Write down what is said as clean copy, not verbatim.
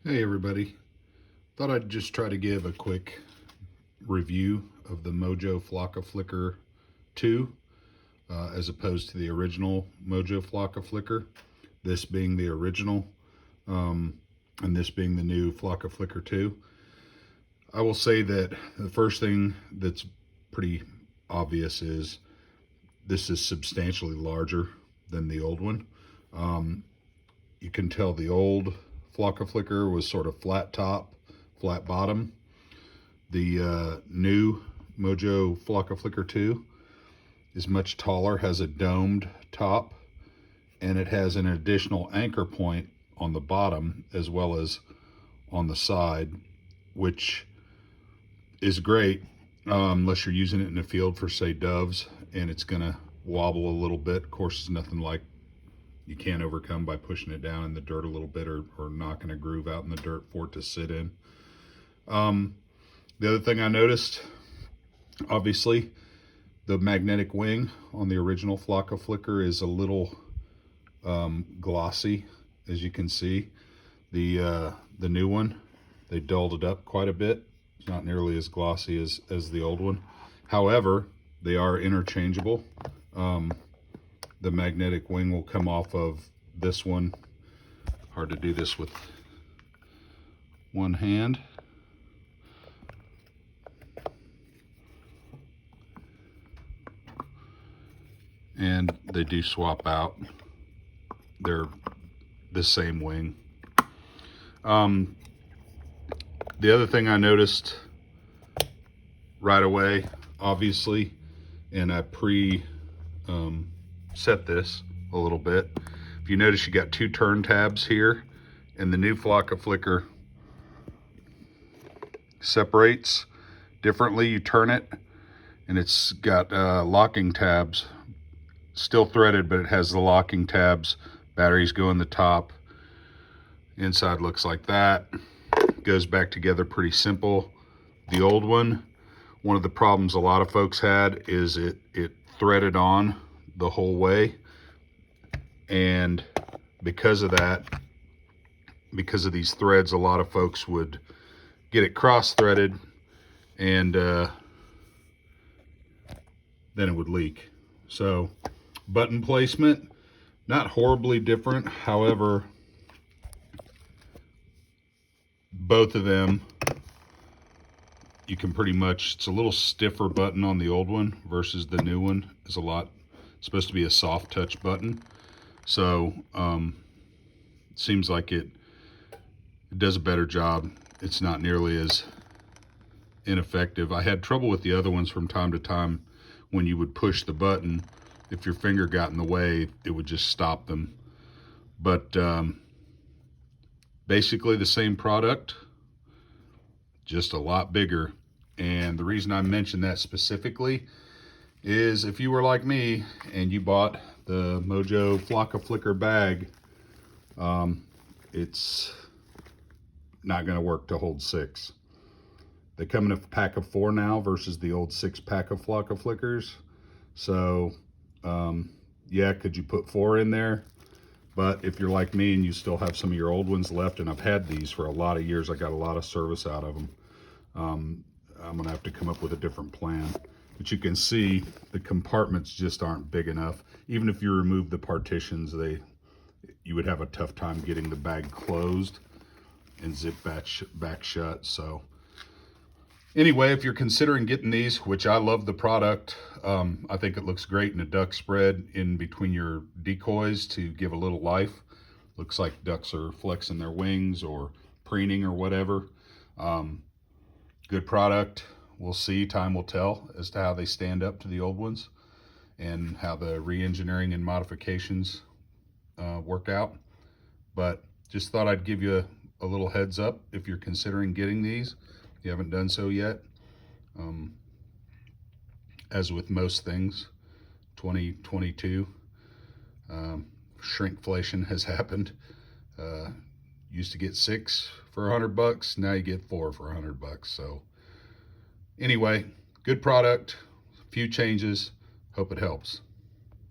Hey everybody, thought I'd just try to give a quick review of the Mojo Flocka Flicker 2 as opposed to the original Mojo Flocka Flicker, this being the original and this being the new Flocka Flicker 2. I will say that the first thing that's pretty obvious is this is substantially larger than the old one. You can tell the old Flocka Flicker was sort of flat top, flat bottom. The new Mojo Flocka Flicker 2 is much taller, has a domed top, and it has an additional anchor point on the bottom as well as on the side, which is great unless you're using it in the field for, say, doves, and it's going to wobble a little bit. Of course, it's nothing like you can't overcome by pushing it down in the dirt a little bit or knocking a groove out in the dirt for it to sit in. The other thing I noticed, obviously, the magnetic wing on the original Flocka Flicker is a little glossy, as you can see. The new one, they dulled it up quite a bit. It's not nearly as glossy as the old one. However, they are interchangeable. The magnetic wing will come off of this one. Hard to do this with one hand. And they do swap out. They're the same wing. The other thing I noticed right away, obviously, and I set this a little bit. If you notice, you got two turn tabs here, and the new Flocka Flicker separates differently. You turn it, and it's got locking tabs, still threaded, but it has the locking tabs. Batteries go in the top. Inside looks like that. Goes back together pretty simple. The old one of the problems a lot of folks had is it threaded on the whole way, and because of that, because of these threads, a lot of folks would get it cross-threaded, and then it would leak. So button placement, not horribly different. However, both of them, you can pretty much, it's a little stiffer button on the old one versus the new one. Is a lot, supposed to be a soft touch button. So it seems like it does a better job. It's not nearly as ineffective. I had trouble with the other ones from time to time. When you would push the button, if your finger got in the way, it would just stop them. But basically the same product, just a lot bigger. And the reason I mentioned that specifically is if you were like me and you bought the Mojo Flocka Flicker bag, it's not going to work to hold 6. They come in a pack of 4 now versus the old 6-pack of Flocka Flickers. So yeah, could you put 4 in there? But if you're like me and you still have some of your old ones left, and I've had these for a lot of years, I got a lot of service out of them, I'm gonna have to come up with a different plan. But you can see the compartments just aren't big enough. Even if you remove the partitions, you would have a tough time getting the bag closed and zip back shut. So anyway, if you're considering getting these, which I love the product, I think it looks great in a duck spread in between your decoys to give a little life. Looks like ducks are flexing their wings or preening or whatever. Good product. We'll see, time will tell as to how they stand up to the old ones and how the re-engineering and modifications work out. But just thought I'd give you a little heads up if you're considering getting these. If you haven't done so yet. As with most things, 2022, shrinkflation has happened. Used to get 6 for $100, now you get 4 for $100. So anyway, good product, a few changes, hope it helps.